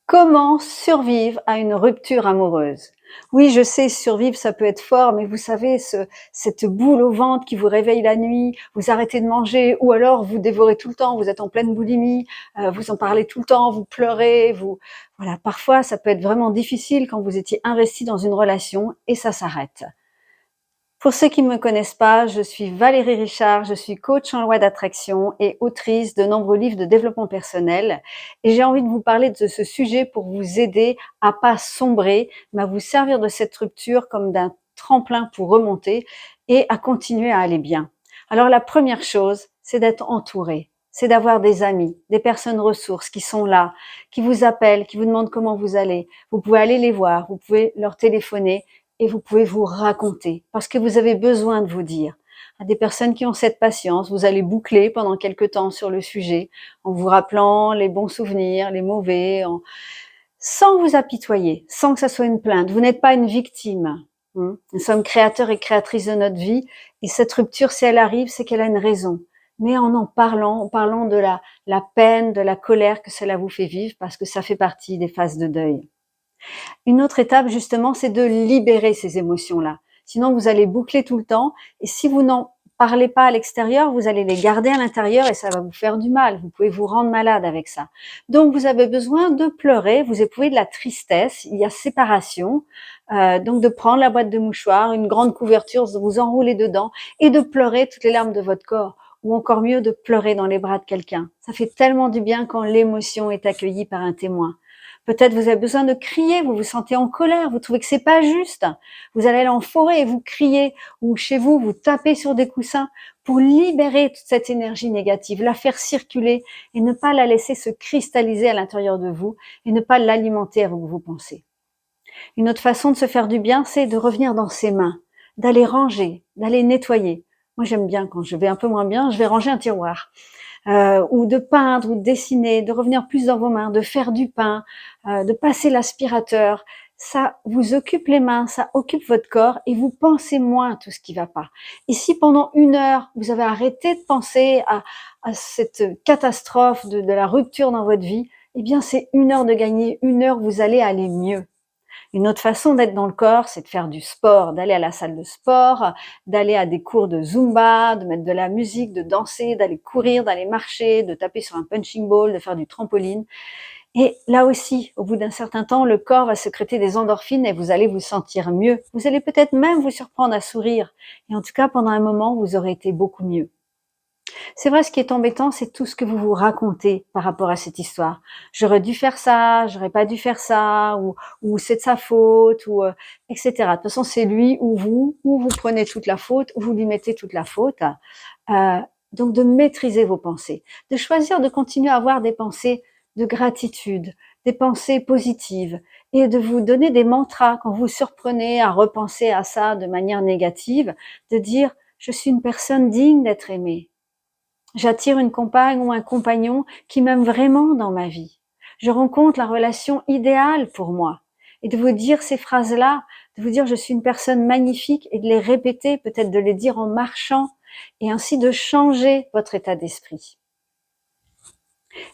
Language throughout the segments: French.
Comment survivre à une rupture amoureuse? Oui, je sais, survivre, ça peut être fort, mais vous savez, cette boule au ventre qui vous réveille la nuit, vous arrêtez de manger, ou alors vous dévorez tout le temps, vous êtes en pleine boulimie, vous en parlez tout le temps, vous pleurez, voilà. Parfois, ça peut être vraiment difficile quand vous étiez investi dans une relation et ça s'arrête. Pour ceux qui ne me connaissent pas, je suis Valérie Richard, je suis coach en loi d'attraction et autrice de nombreux livres de développement personnel. Et j'ai envie de vous parler de ce sujet pour vous aider à pas sombrer, mais à vous servir de cette rupture comme d'un tremplin pour remonter et à continuer à aller bien. Alors la première chose, c'est d'être entouré, c'est d'avoir des amis, des personnes ressources qui sont là, qui vous appellent, qui vous demandent comment vous allez. Vous pouvez aller les voir, vous pouvez leur téléphoner et vous pouvez vous raconter parce que vous avez besoin de vous dire. À des personnes qui ont cette patience, vous allez boucler pendant quelque temps sur le sujet en vous rappelant les bons souvenirs, les mauvais, sans vous apitoyer, sans que ça soit une plainte. Vous n'êtes pas une victime. Nous sommes créateurs et créatrices de notre vie et cette rupture, si elle arrive, c'est qu'elle a une raison. Mais en parlant, en parlant de la peine, de la colère que cela vous fait vivre parce que ça fait partie des phases de deuil. Une autre étape, justement, c'est de libérer ces émotions-là. Sinon, vous allez boucler tout le temps. Et si vous n'en parlez pas à l'extérieur, vous allez les garder à l'intérieur et ça va vous faire du mal. Vous pouvez vous rendre malade avec ça. Donc, vous avez besoin de pleurer. Vous éprouvez de la tristesse. Il y a séparation. Donc, de prendre la boîte de mouchoirs, une grande couverture, de vous enrouler dedans et de pleurer toutes les larmes de votre corps. Ou encore mieux, de pleurer dans les bras de quelqu'un. Ça fait tellement du bien quand l'émotion est accueillie par un témoin. Peut-être vous avez besoin de crier, vous vous sentez en colère, vous trouvez que c'est pas juste. Vous allez aller en forêt et vous criez, ou chez vous, vous tapez sur des coussins pour libérer toute cette énergie négative, la faire circuler et ne pas la laisser se cristalliser à l'intérieur de vous et ne pas l'alimenter avec vos pensées. Une autre façon de se faire du bien, c'est de revenir dans ses mains, d'aller ranger, d'aller nettoyer. Moi, j'aime bien quand je vais un peu moins bien, je vais ranger un tiroir ou de peindre ou de dessiner, de revenir plus dans vos mains, de faire du pain, de passer l'aspirateur. Ça vous occupe les mains, ça occupe votre corps et vous pensez moins à tout ce qui va pas. Et si pendant 1 heure, vous avez arrêté de penser à cette catastrophe de la rupture dans votre vie, eh bien c'est 1 heure de gagner, 1 heure vous allez aller mieux. Une autre façon d'être dans le corps, c'est de faire du sport, d'aller à la salle de sport, d'aller à des cours de Zumba, de mettre de la musique, de danser, d'aller courir, d'aller marcher, de taper sur un punching ball, de faire du trampoline. Et là aussi, au bout d'un certain temps, le corps va sécréter des endorphines et vous allez vous sentir mieux. Vous allez peut-être même vous surprendre à sourire. Et en tout cas, pendant un moment, vous aurez été beaucoup mieux. C'est vrai, ce qui est embêtant, c'est tout ce que vous vous racontez par rapport à cette histoire. J'aurais dû faire ça, j'aurais pas dû faire ça, ou c'est de sa faute, ou etc. De toute façon, c'est lui ou vous prenez toute la faute, ou vous lui mettez toute la faute. Euh, donc, de maîtriser vos pensées, de choisir de continuer à avoir des pensées de gratitude, des pensées positives, et de vous donner des mantras quand vous surprenez à repenser à ça de manière négative, de dire je suis une personne digne d'être aimée. J'attire une compagne ou un compagnon qui m'aime vraiment dans ma vie. Je rencontre la relation idéale pour moi. Et de vous dire ces phrases-là, de vous dire je suis une personne magnifique et de les répéter, peut-être de les dire en marchant et ainsi de changer votre état d'esprit.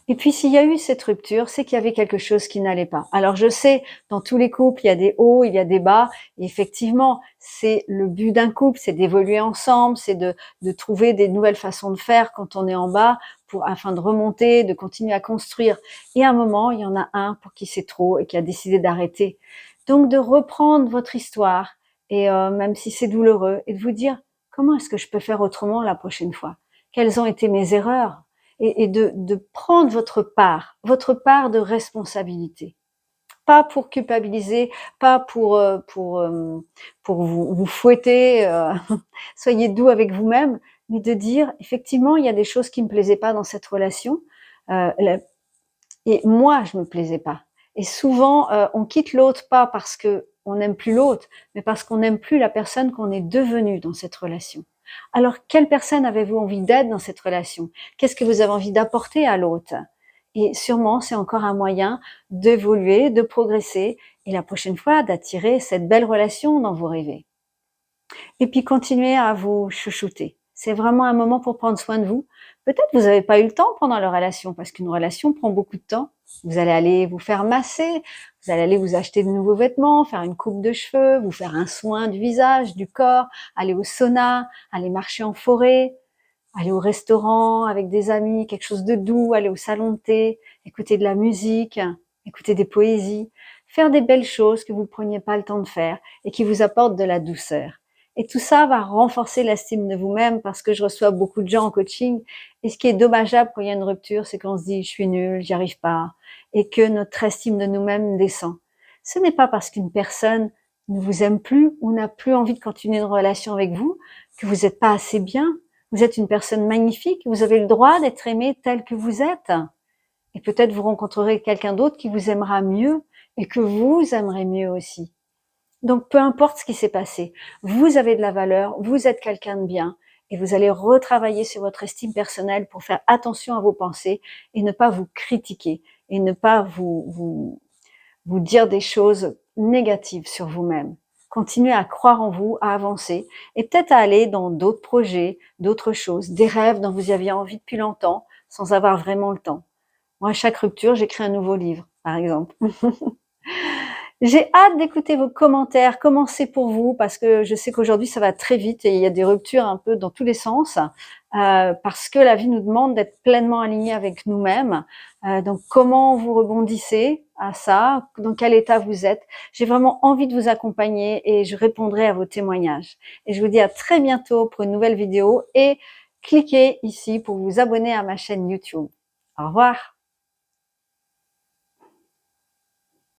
Et puis, s'il y a eu cette rupture, c'est qu'il y avait quelque chose qui n'allait pas. Alors, je sais, dans tous les couples, il y a des hauts, il y a des bas. Et effectivement, c'est le but d'un couple, c'est d'évoluer ensemble, c'est de trouver des nouvelles façons de faire quand on est en bas, afin de remonter, de continuer à construire. Et à un moment, il y en a un pour qui c'est trop et qui a décidé d'arrêter. Donc, de reprendre votre histoire, et même si c'est douloureux, et de vous dire, comment est-ce que je peux faire autrement la prochaine fois? Quelles ont été mes erreurs? Et de prendre votre part de responsabilité. Pas pour culpabiliser, pas pour vous fouetter, soyez doux avec vous-même, mais de dire effectivement il y a des choses qui me plaisaient pas dans cette relation, la et moi je me plaisais pas. Et souvent, on quitte l'autre pas parce qu'on n'aime plus l'autre, mais parce qu'on n'aime plus la personne qu'on est devenue dans cette relation. Alors, quelle personne avez-vous envie d'être dans cette relation? Qu'est-ce que vous avez envie d'apporter à l'autre? Et sûrement, c'est encore un moyen d'évoluer, de progresser et la prochaine fois d'attirer cette belle relation dont vous rêvez. Et puis, continuez à vous chouchouter. C'est vraiment un moment pour prendre soin de vous. Peut-être vous n'avez pas eu le temps pendant la relation parce qu'une relation prend beaucoup de temps. Vous allez aller vous faire masser, vous allez aller vous acheter de nouveaux vêtements, faire une coupe de cheveux, vous faire un soin du visage, du corps, aller au sauna, aller marcher en forêt, aller au restaurant avec des amis, quelque chose de doux, aller au salon de thé, écouter de la musique, écouter des poésies, faire des belles choses que vous ne preniez pas le temps de faire et qui vous apportent de la douceur. Et tout ça va renforcer l'estime de vous-même parce que je reçois beaucoup de gens en coaching et ce qui est dommageable quand il y a une rupture, c'est qu'on se dit « je suis nulle, j'y arrive pas » et que notre estime de nous-mêmes descend. Ce n'est pas parce qu'une personne ne vous aime plus ou n'a plus envie de continuer une relation avec vous que vous n'êtes pas assez bien. Vous êtes une personne magnifique, vous avez le droit d'être aimé tel que vous êtes. Et peut-être vous rencontrerez quelqu'un d'autre qui vous aimera mieux et que vous aimerez mieux aussi. Donc peu importe ce qui s'est passé, vous avez de la valeur, vous êtes quelqu'un de bien et vous allez retravailler sur votre estime personnelle pour faire attention à vos pensées et ne pas vous critiquer et ne pas vous dire des choses négatives sur vous-même. Continuez à croire en vous, à avancer et peut-être à aller dans d'autres projets, d'autres choses, des rêves dont vous aviez envie depuis longtemps sans avoir vraiment le temps. Moi, à chaque rupture, j'écris un nouveau livre, par exemple. J'ai hâte d'écouter vos commentaires, comment c'est pour vous, parce que je sais qu'aujourd'hui ça va très vite et il y a des ruptures un peu dans tous les sens, parce que la vie nous demande d'être pleinement alignés avec nous-mêmes. Donc comment vous rebondissez à ça, dans quel état vous êtes. J'ai vraiment envie de vous accompagner et je répondrai à vos témoignages. Et je vous dis à très bientôt pour une nouvelle vidéo et cliquez ici pour vous abonner à ma chaîne YouTube. Au revoir.